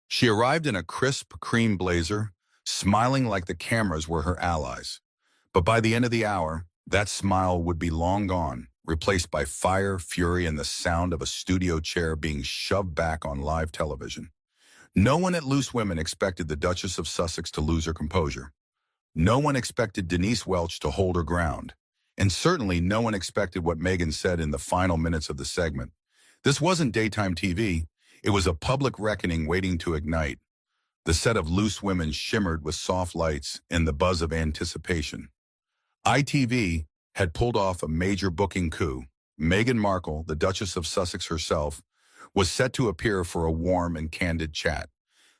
She arrived in a crisp cream blazer, smiling like the cameras were her allies. But by the end of the hour, that smile would be long gone, replaced by fire, fury, and the sound of a studio chair being shoved back on live television. No one at Loose Women expected the Duchess of Sussex to lose her composure. No one expected Denise Welch to hold her ground. And certainly no one expected what Meghan said in the final minutes of the segment. This wasn't daytime TV. It was a public reckoning waiting to ignite. The set of Loose Women shimmered with soft lights and the buzz of anticipation. ITV had pulled off a major booking coup. Meghan Markle, the Duchess of Sussex herself, was set to appear for a warm and candid chat.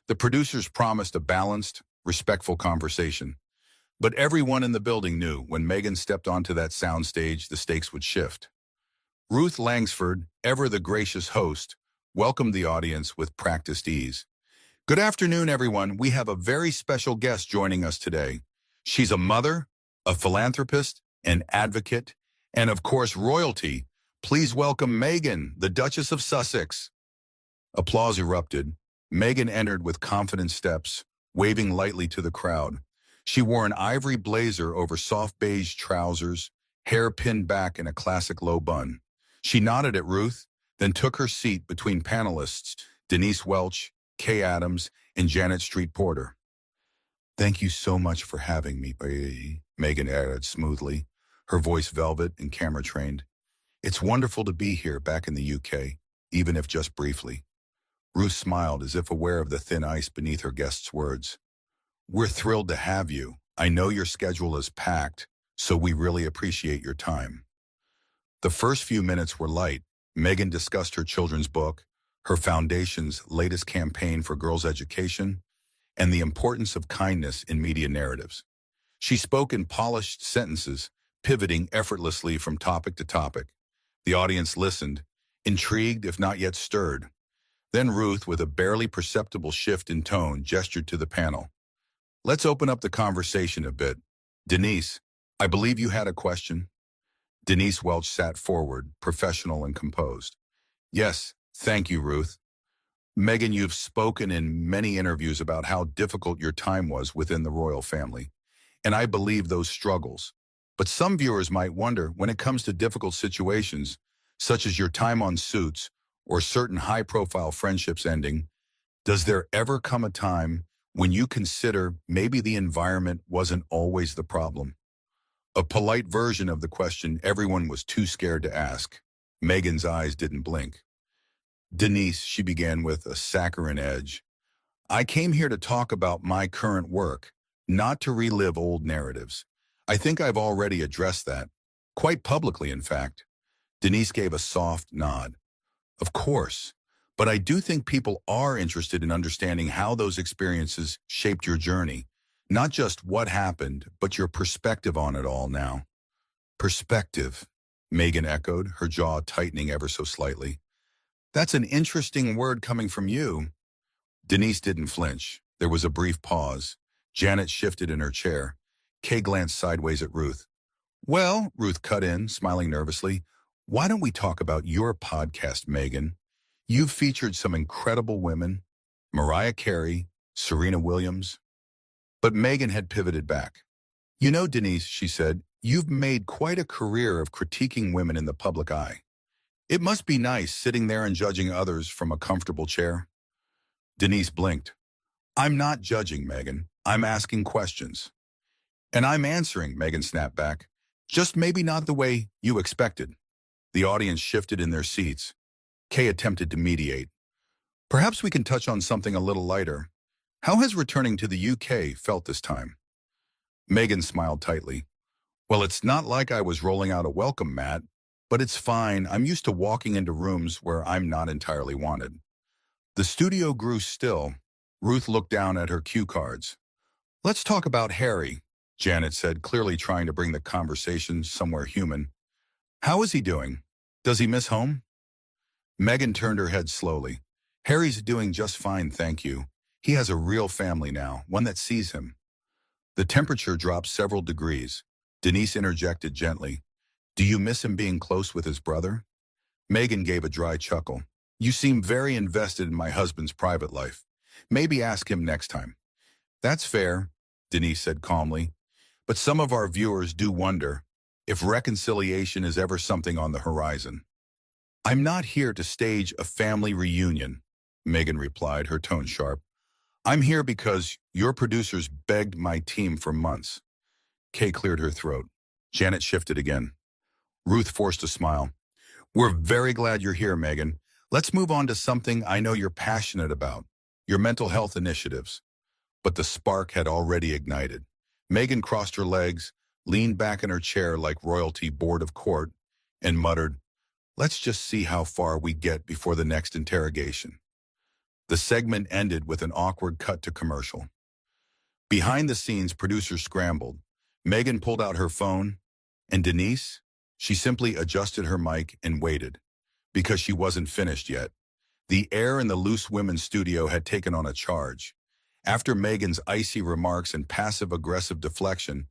The producers promised a balanced, respectful conversation. But everyone in the building knew when Meghan stepped onto that soundstage, the stakes would shift. Ruth Langsford, ever the gracious host, welcomed the audience with practiced ease. Good afternoon, everyone. We have a very special guest joining us today. She's a mother, a philanthropist, an advocate, and of course, royalty. Please welcome Meghan, the Duchess of Sussex. Applause erupted. Meghan entered with confident steps, waving lightly to the crowd. She wore an ivory blazer over soft beige trousers, hair pinned back in a classic low bun. She nodded at Ruth, then took her seat between panelists Denise Welch, Kay Adams, and Janet Street Porter. "Thank you so much for having me," Meghan added smoothly, her voice velvet and camera-trained. "It's wonderful to be here back in the UK, even if just briefly." Ruth smiled as if aware of the thin ice beneath her guest's words. "We're thrilled to have you. I know your schedule is packed, so we really appreciate your time." The first few minutes were light. Meghan discussed her children's book, her foundation's latest campaign for girls' education, and the importance of kindness in media narratives. She spoke in polished sentences, pivoting effortlessly from topic to topic. The audience listened, intrigued if not yet stirred. Then Ruth, with a barely perceptible shift in tone, gestured to the panel. "Let's open up the conversation a bit. Denise, I believe you had a question?" Denise Welch sat forward, professional and composed. "Yes, thank you, Ruth. Meghan, you've spoken in many interviews about how difficult your time was within the royal family, and I believe those struggles. But some viewers might wonder, when it comes to difficult situations, such as your time on Suits or certain high-profile friendships ending, does there ever come a time when you consider maybe the environment wasn't always the problem?" A polite version of the question everyone was too scared to ask. Meghan's eyes didn't blink. "Denise," she began with a saccharine edge, "I came here to talk about my current work, not to relive old narratives. I think I've already addressed that, quite publicly, in fact." Denise gave a soft nod. "Of course, but I do think people are interested in understanding how those experiences shaped your journey. Not just what happened, but your perspective on it all now." "Perspective," Meghan echoed, her jaw tightening ever so slightly. "That's an interesting word coming from you." Denise didn't flinch. There was a brief pause. Janet shifted in her chair. Kay glanced sideways at Ruth. "Well," Ruth cut in, smiling nervously, "why don't we talk about your podcast, Meghan? You've featured some incredible women, Mariah Carey, Serena Williams." But Meghan had pivoted back. "You know, Denise," she said, "you've made quite a career of critiquing women in the public eye. It must be nice sitting there and judging others from a comfortable chair." Denise blinked. "I'm not judging, Meghan. I'm asking questions." "And I'm answering," Meghan snapped back. "Just maybe not the way you expected." The audience shifted in their seats. Kay attempted to mediate. "Perhaps we can touch on something a little lighter. How has returning to the UK felt this time?" Meghan smiled tightly. "Well, it's not like I was rolling out a welcome mat, but it's fine. I'm used to walking into rooms where I'm not entirely wanted." The studio grew still. Ruth looked down at her cue cards. "Let's talk about Harry," Janet said, clearly trying to bring the conversation somewhere human. "How is he doing? Does he miss home?" Meghan turned her head slowly. "Harry's doing just fine, thank you. He has a real family now, one that sees him." The temperature dropped several degrees. Denise interjected gently. "Do you miss him being close with his brother?" Meghan gave a dry chuckle. "You seem very invested in my husband's private life. Maybe ask him next time. That's fair, Denise said calmly. But some of our viewers do wonder if reconciliation is ever something on the horizon. I'm not here to stage a family reunion, Meghan replied, her tone sharp. I'm here because your producers begged my team for months. Kay cleared her throat. Janet shifted again. Ruth forced a smile. We're very glad you're here, Meghan. Let's move on to something I know you're passionate about, your mental health initiatives. But the spark had already ignited. Meghan crossed her legs, leaned back in her chair like royalty bored of court, and muttered, let's just see how far we get before the next interrogation. The segment ended with an awkward cut to commercial. Behind the scenes, producers scrambled. Meghan pulled out her phone, and Denise, she simply adjusted her mic and waited, because she wasn't finished yet. The air in the Loose Women's studio had taken on a charge. After Meghan's icy remarks and passive-aggressive deflection,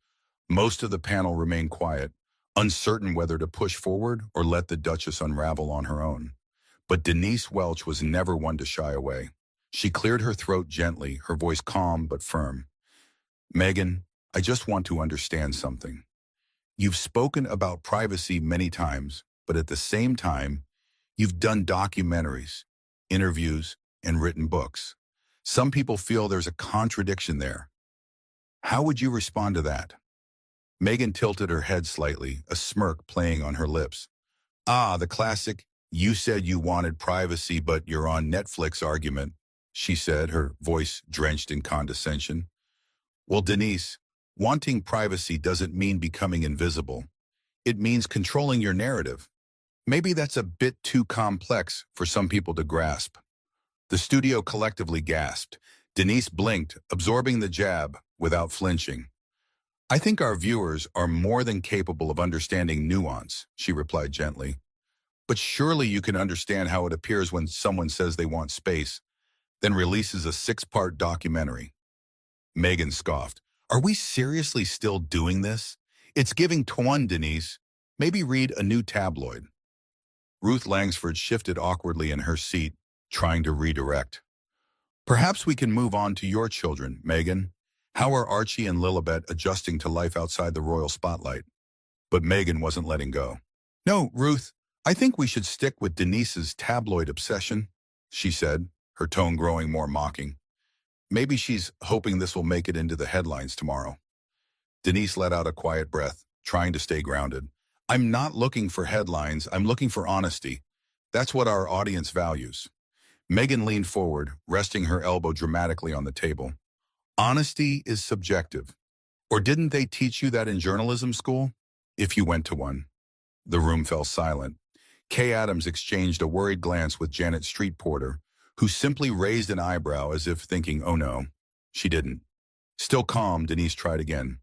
most of the panel remained quiet, uncertain whether to push forward or let the Duchess unravel on her own. But Denise Welch was never one to shy away. She cleared her throat gently, her voice calm but firm. Meghan, I just want to understand something. You've spoken about privacy many times, but at the same time, you've done documentaries, interviews, and written books. Some people feel there's a contradiction there. How would you respond to that? Meghan tilted her head slightly, a smirk playing on her lips. Ah, the classic, you said you wanted privacy but you're on Netflix argument, she said, her voice drenched in condescension. Well, Denise, wanting privacy doesn't mean becoming invisible. It means controlling your narrative. Maybe that's a bit too complex for some people to grasp. The studio collectively gasped. Denise blinked, absorbing the jab without flinching. I think our viewers are more than capable of understanding nuance, she replied gently. But surely you can understand how it appears when someone says they want space, then releases a 6-part documentary. Meghan scoffed. Are we seriously still doing this? It's giving Tuan, Denise. Maybe read a new tabloid. Ruth Langsford shifted awkwardly in her seat, trying to redirect. Perhaps we can move on to your children, Meghan. How are Archie and Lilibet adjusting to life outside the royal spotlight? But Meghan wasn't letting go. No, Ruth, I think we should stick with Denise's tabloid obsession, she said, her tone growing more mocking. Maybe she's hoping this will make it into the headlines tomorrow. Denise let out a quiet breath, trying to stay grounded. I'm not looking for headlines, I'm looking for honesty. That's what our audience values. Meghan leaned forward, resting her elbow dramatically on the table. Honesty is subjective. Or didn't they teach you that in journalism school? If you went to one. The room fell silent. Kay Adams exchanged a worried glance with Janet Street Porter, who simply raised an eyebrow as if thinking, oh no. She didn't. Still calm, Denise tried again.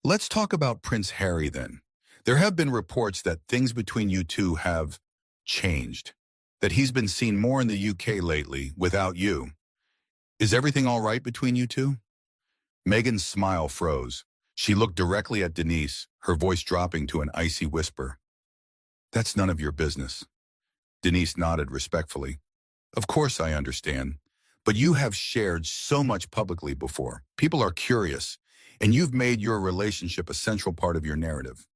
Let's talk about Prince Harry then. There have been reports that things between you two have changed. That he's been seen more in the UK lately, without you. Is everything all right between you two? Meghan's smile froze. She looked directly at Denise, her voice dropping to an icy whisper. That's none of your business. Denise nodded respectfully. Of course I understand. But you have shared so much publicly before. People are curious, and you've made your relationship a central part of your narrative.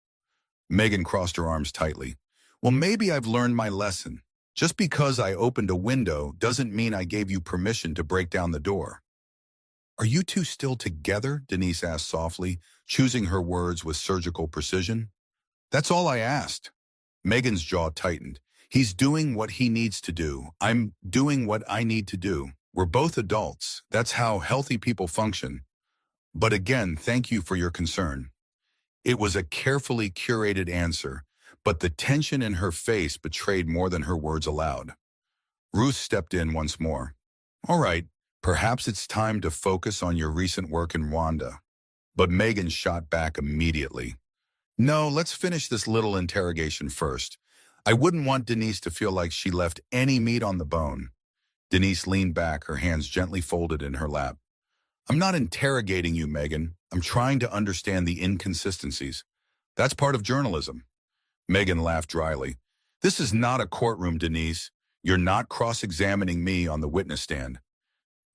Meghan crossed her arms tightly. Well, maybe I've learned my lesson. Just because I opened a window doesn't mean I gave you permission to break down the door. Are you two still together? Denise asked softly, choosing her words with surgical precision. That's all I asked. Meghan's jaw tightened. He's doing what he needs to do. I'm doing what I need to do. We're both adults. That's how healthy people function. But again, thank you for your concern. It was a carefully curated answer, but the tension in her face betrayed more than her words allowed. Ruth stepped in once more. All right, perhaps it's time to focus on your recent work in Rwanda. But Meghan shot back immediately. No, let's finish this little interrogation first. I wouldn't want Denise to feel like she left any meat on the bone. Denise leaned back, her hands gently folded in her lap. I'm not interrogating you, Meghan. I'm trying to understand the inconsistencies. That's part of journalism. Meghan laughed dryly. This is not a courtroom, Denise. You're not cross-examining me on the witness stand.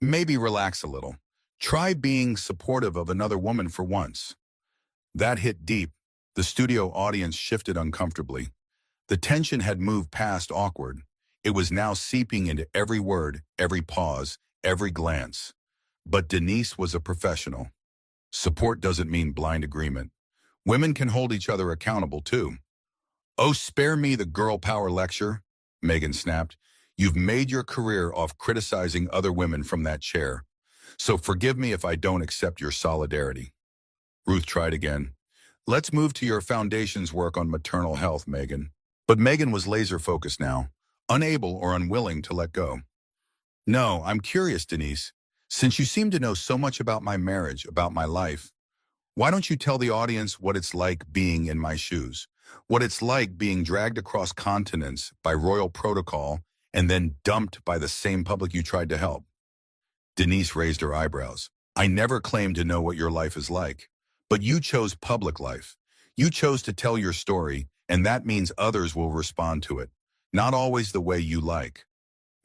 Maybe relax a little. Try being supportive of another woman for once. That hit deep. The studio audience shifted uncomfortably. The tension had moved past awkward. It was now seeping into every word, every pause, every glance. But Denise was a professional. Support doesn't mean blind agreement. Women can hold each other accountable too. Oh, spare me the girl power lecture, Meghan snapped. You've made your career off criticizing other women from that chair. So forgive me if I don't accept your solidarity. Ruth tried again. Let's move to your foundation's work on maternal health, Meghan. But Meghan was laser-focused now, unable or unwilling to let go. No, I'm curious, Denise. Since you seem to know so much about my marriage, about my life, why don't you tell the audience what it's like being in my shoes? What it's like being dragged across continents by royal protocol and then dumped by the same public you tried to help? Denise raised her eyebrows. I never claimed to know what your life is like. But you chose public life. You chose to tell your story, and that means others will respond to it. Not always the way you like.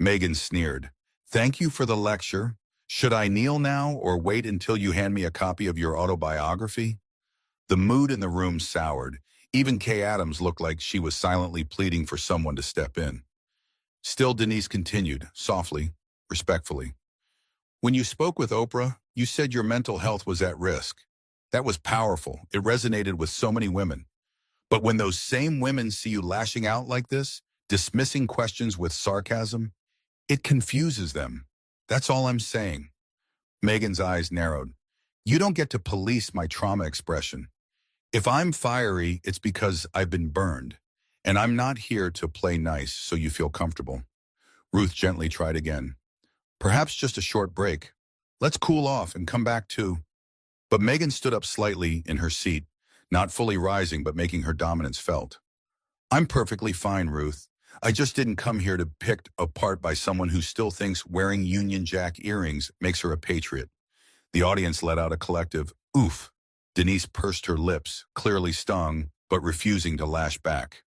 Meghan sneered. Thank you for the lecture. Should I kneel now or wait until you hand me a copy of your autobiography? The mood in the room soured. Even Kay Adams looked like she was silently pleading for someone to step in. Still, Denise continued, softly, respectfully. When you spoke with Oprah, you said your mental health was at risk. That was powerful. It resonated with so many women. But when those same women see you lashing out like this, dismissing questions with sarcasm, it confuses them. That's all I'm saying. Meghan's eyes narrowed. You don't get to police my trauma expression. If I'm fiery, it's because I've been burned. And I'm not here to play nice so you feel comfortable. Ruth gently tried again. Perhaps just a short break. Let's cool off and come back to... But Meghan stood up slightly in her seat, not fully rising but making her dominance felt. I'm perfectly fine, Ruth. I just didn't come here to be picked apart by someone who still thinks wearing Union Jack earrings makes her a patriot. The audience let out a collective, oof. Denise pursed her lips, clearly stung, but refusing to lash back.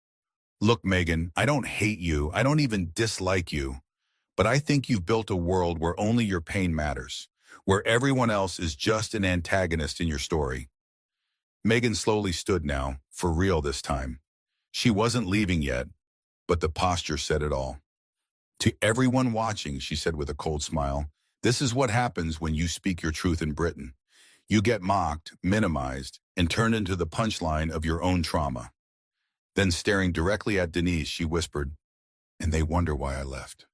Look, Meghan, I don't hate you. I don't even dislike you. But I think you've built a world where only your pain matters, where everyone else is just an antagonist in your story. Meghan slowly stood now, for real this time. She wasn't leaving yet, but the posture said it all. To everyone watching, she said with a cold smile, this is what happens when you speak your truth in Britain. You get mocked, minimized, and turned into the punchline of your own trauma. Then staring directly at Denise, she whispered, and they wonder why I left.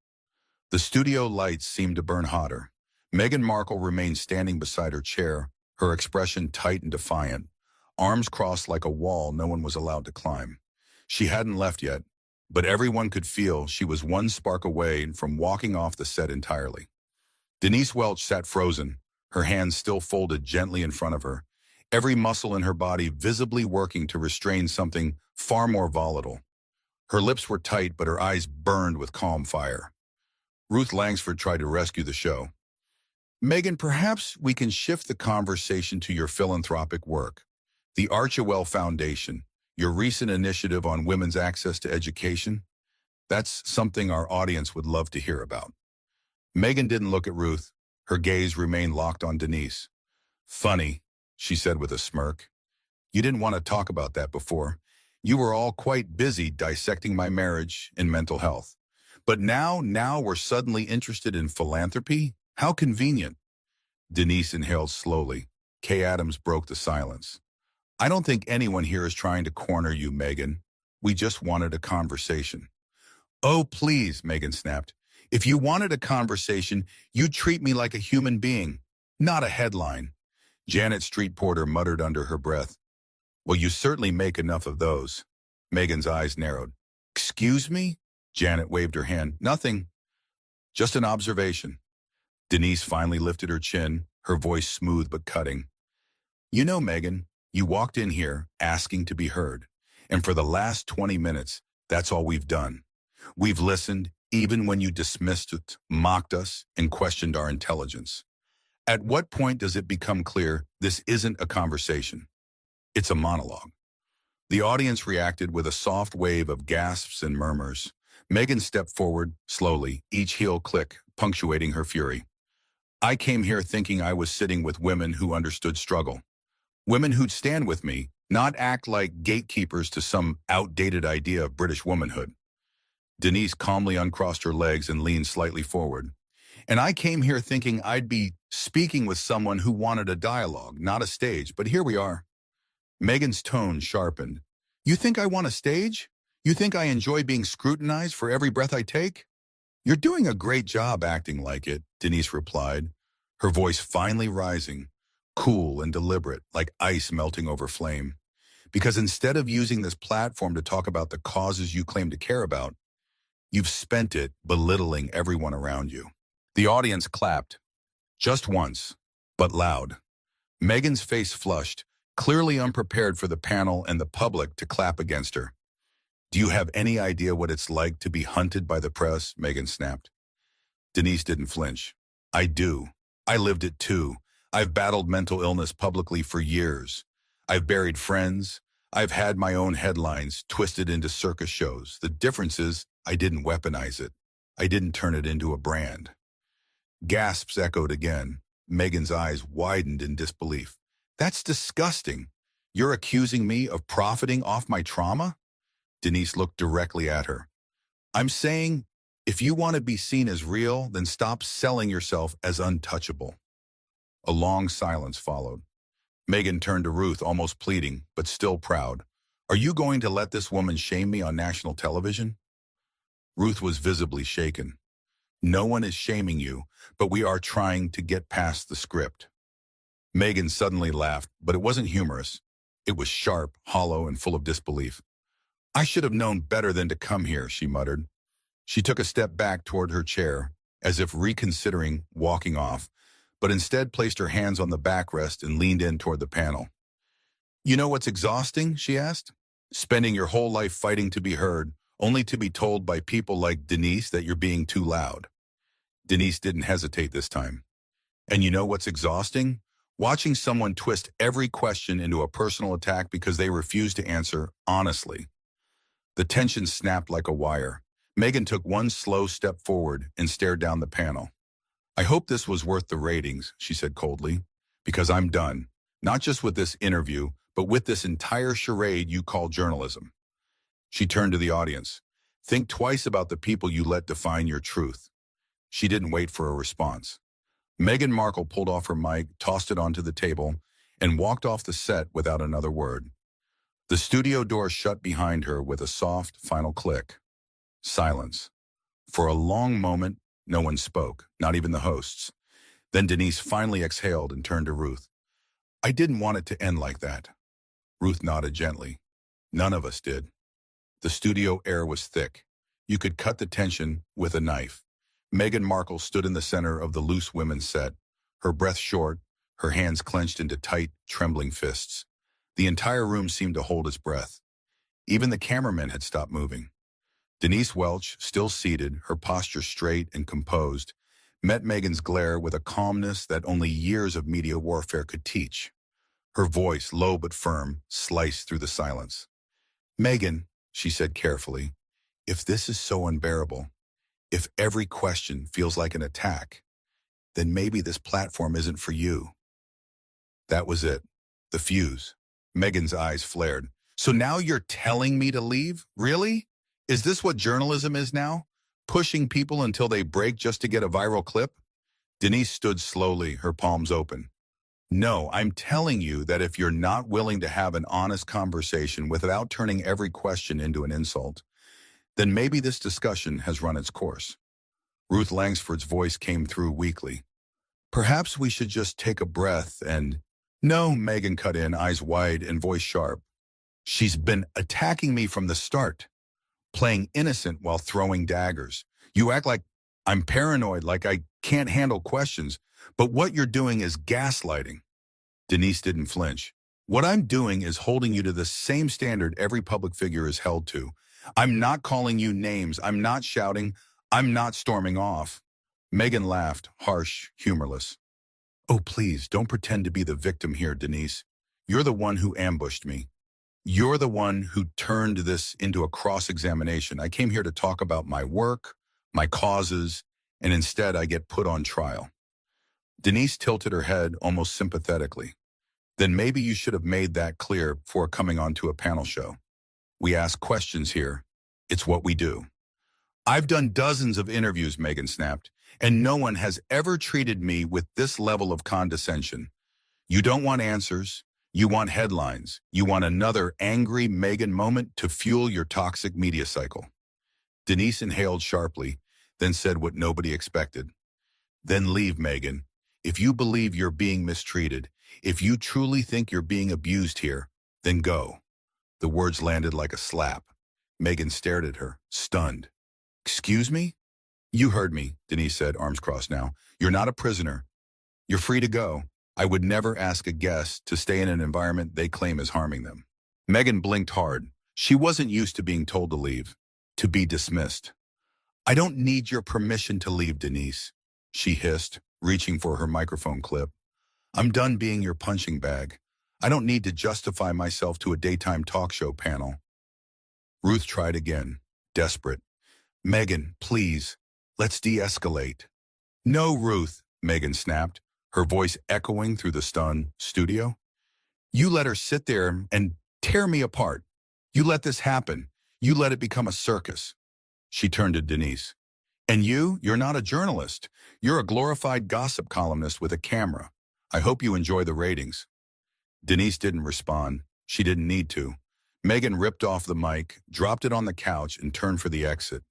The studio lights seemed to burn hotter. Meghan Markle remained standing beside her chair, her expression tight and defiant, arms crossed like a wall no one was allowed to climb. She hadn't left yet, but everyone could feel she was one spark away from walking off the set entirely. Denise Welch sat frozen, her hands still folded gently in front of her, every muscle in her body visibly working to restrain something far more volatile. Her lips were tight, but her eyes burned with calm fire. Ruth Langsford tried to rescue the show. Meghan, perhaps we can shift the conversation to your philanthropic work. The Archewell Foundation, your recent initiative on women's access to education. That's something our audience would love to hear about. Meghan didn't look at Ruth. Her gaze remained locked on Denise. Funny, she said with a smirk. You didn't want to talk about that before. You were all quite busy dissecting my marriage and mental health. But now we're suddenly interested in philanthropy? How convenient. Denise inhaled slowly. Kay Adams broke the silence. I don't think anyone here is trying to corner you, Meghan. We just wanted a conversation. Oh, please, Meghan snapped. If you wanted a conversation, you'd treat me like a human being, not a headline. Janet Street Porter muttered under her breath. Well, you certainly make enough of those. Meghan's eyes narrowed. Excuse me? Janet waved her hand. Nothing. Just an observation. Denise finally lifted her chin, her voice smooth but cutting. You know, Meghan, you walked in here asking to be heard. And for the last 20 minutes, that's all we've done. We've listened, even when you dismissed it, mocked us, and questioned our intelligence. At what point does it become clear this isn't a conversation? It's a monologue. The audience reacted with a soft wave of gasps and murmurs. Meghan stepped forward, slowly, each heel click, punctuating her fury. I came here thinking I was sitting with women who understood struggle. Women who'd stand with me, not act like gatekeepers to some outdated idea of British womanhood. Denise calmly uncrossed her legs and leaned slightly forward. And I came here thinking I'd be speaking with someone who wanted a dialogue, not a stage, but here we are. Meghan's tone sharpened. You think I want a stage? You think I enjoy being scrutinized for every breath I take? You're doing a great job acting like it, Denise replied, her voice finally rising, cool and deliberate, like ice melting over flame. Because instead of using this platform to talk about the causes you claim to care about, you've spent it belittling everyone around you. The audience clapped, just once, but loud. Meghan's face flushed, clearly unprepared for the panel and the public to clap against her. Do you have any idea what it's like to be hunted by the press? Meghan snapped. Denise didn't flinch. I do. I lived it too. I've battled mental illness publicly for years. I've buried friends. I've had my own headlines twisted into circus shows. The difference is I didn't weaponize it. I didn't turn it into a brand. Gasps echoed again. Meghan's eyes widened in disbelief. That's disgusting. You're accusing me of profiting off my trauma? Denise looked directly at her. I'm saying, if you want to be seen as real, then stop selling yourself as untouchable. A long silence followed. Meghan turned to Ruth, almost pleading, but still proud. Are you going to let this woman shame me on national television? Ruth was visibly shaken. No one is shaming you, but we are trying to get past the script. Meghan suddenly laughed, but it wasn't humorous. It was sharp, hollow, and full of disbelief. I should have known better than to come here, she muttered. She took a step back toward her chair, as if reconsidering walking off, but instead placed her hands on the backrest and leaned in toward the panel. You know what's exhausting? She asked. Spending your whole life fighting to be heard, only to be told by people like Denise that you're being too loud. Denise didn't hesitate this time. And you know what's exhausting? Watching someone twist every question into a personal attack because they refuse to answer honestly. The tension snapped like a wire. Meghan took one slow step forward and stared down the panel. I hope this was worth the ratings, she said coldly, because I'm done, not just with this interview, but with this entire charade you call journalism. She turned to the audience. Think twice about the people you let define your truth. She didn't wait for a response. Meghan Markle pulled off her mic, tossed it onto the table, and walked off the set without another word. The studio door shut behind her with a soft, final click. Silence. For a long moment, no one spoke, not even the hosts. Then Denise finally exhaled and turned to Ruth. I didn't want it to end like that. Ruth nodded gently. None of us did. The studio air was thick. You could cut the tension with a knife. Meghan Markle stood in the center of the loose women's set, her breath short, her hands clenched into tight, trembling fists. The entire room seemed to hold its breath. Even the cameramen had stopped moving. Denise Welch, still seated, her posture straight and composed, met Meghan's glare with a calmness that only years of media warfare could teach. Her voice, low but firm, sliced through the silence. Meghan, she said carefully, if this is so unbearable, if every question feels like an attack, then maybe this platform isn't for you. That was it. The fuse. Meghan's eyes flared. So now you're telling me to leave? Really? Is this what journalism is now? Pushing people until they break just to get a viral clip? Denise stood slowly, her palms open. No, I'm telling you that if you're not willing to have an honest conversation without turning every question into an insult, then maybe this discussion has run its course. Ruth Langsford's voice came through weakly. Perhaps we should just take a breath and... No, Meghan cut in, eyes wide and voice sharp. She's been attacking me from the start, playing innocent while throwing daggers. You act like I'm paranoid, like I can't handle questions, but what you're doing is gaslighting. Denise didn't flinch. What I'm doing is holding you to the same standard every public figure is held to. I'm not calling you names. I'm not shouting. I'm not storming off. Meghan laughed, harsh, humorless. Oh, please, don't pretend to be the victim here, Denise. You're the one who ambushed me. You're the one who turned this into a cross-examination. I came here to talk about my work, my causes, and instead I get put on trial. Denise tilted her head almost sympathetically. Then maybe you should have made that clear before coming onto a panel show. We ask questions here. It's what we do. I've done dozens of interviews, Meghan snapped, and no one has ever treated me with this level of condescension. You don't want answers. You want headlines. You want another angry Meghan moment to fuel your toxic media cycle. Denise inhaled sharply, then said what nobody expected. Then leave, Meghan. If you believe you're being mistreated, if you truly think you're being abused here, then go. The words landed like a slap. Meghan stared at her, stunned. Excuse me? You heard me, Denise said, arms crossed now. You're not a prisoner. You're free to go. I would never ask a guest to stay in an environment they claim is harming them. Meghan blinked hard. She wasn't used to being told to leave, to be dismissed. I don't need your permission to leave, Denise, she hissed, reaching for her microphone clip. I'm done being your punching bag. I don't need to justify myself to a daytime talk show panel. Ruth tried again, desperate. Meghan, please, let's de-escalate. No, Ruth, Meghan snapped, her voice echoing through the stunned studio. You let her sit there and tear me apart. You let this happen. You let it become a circus. She turned to Denise. And you're not a journalist. You're a glorified gossip columnist with a camera. I hope you enjoy the ratings. Denise didn't respond. She didn't need to. Meghan ripped off the mic, dropped it on the couch, and turned for the exit.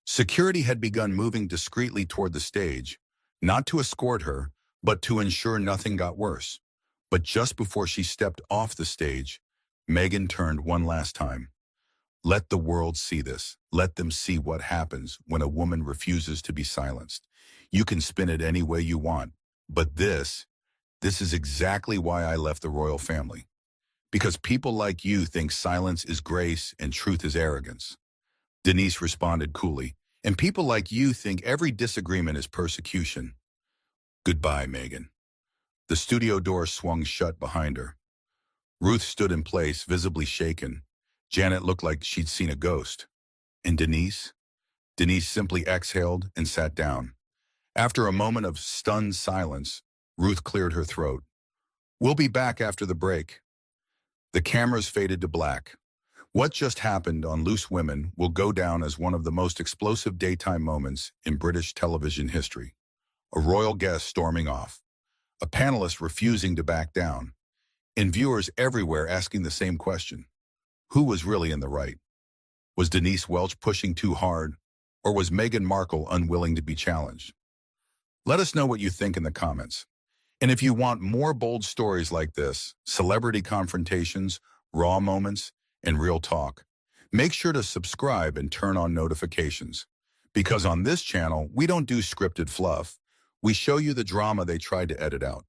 Security had begun moving discreetly toward the stage, not to escort her, but to ensure nothing got worse. But just before she stepped off the stage, Meghan turned one last time. Let the world see this. Let them see what happens when a woman refuses to be silenced. You can spin it any way you want, but this is exactly why I left the royal family. Because people like you think silence is grace and truth is arrogance. Denise responded coolly, and people like you think every disagreement is persecution. Goodbye, Meghan. The studio door swung shut behind her. Ruth stood in place, visibly shaken. Janet looked like she'd seen a ghost. And Denise? Denise simply exhaled and sat down. After a moment of stunned silence, Ruth cleared her throat. We'll be back after the break. The cameras faded to black. What just happened on Loose Women will go down as one of the most explosive daytime moments in British television history. A royal guest storming off. A panelist refusing to back down. And viewers everywhere asking the same question. Who was really in the right? Was Denise Welch pushing too hard? Or was Meghan Markle unwilling to be challenged? Let us know what you think in the comments. And if you want more bold stories like this, celebrity confrontations, raw moments, and real talk, make sure to subscribe and turn on notifications. Because on this channel, we don't do scripted fluff. We show you the drama they tried to edit out.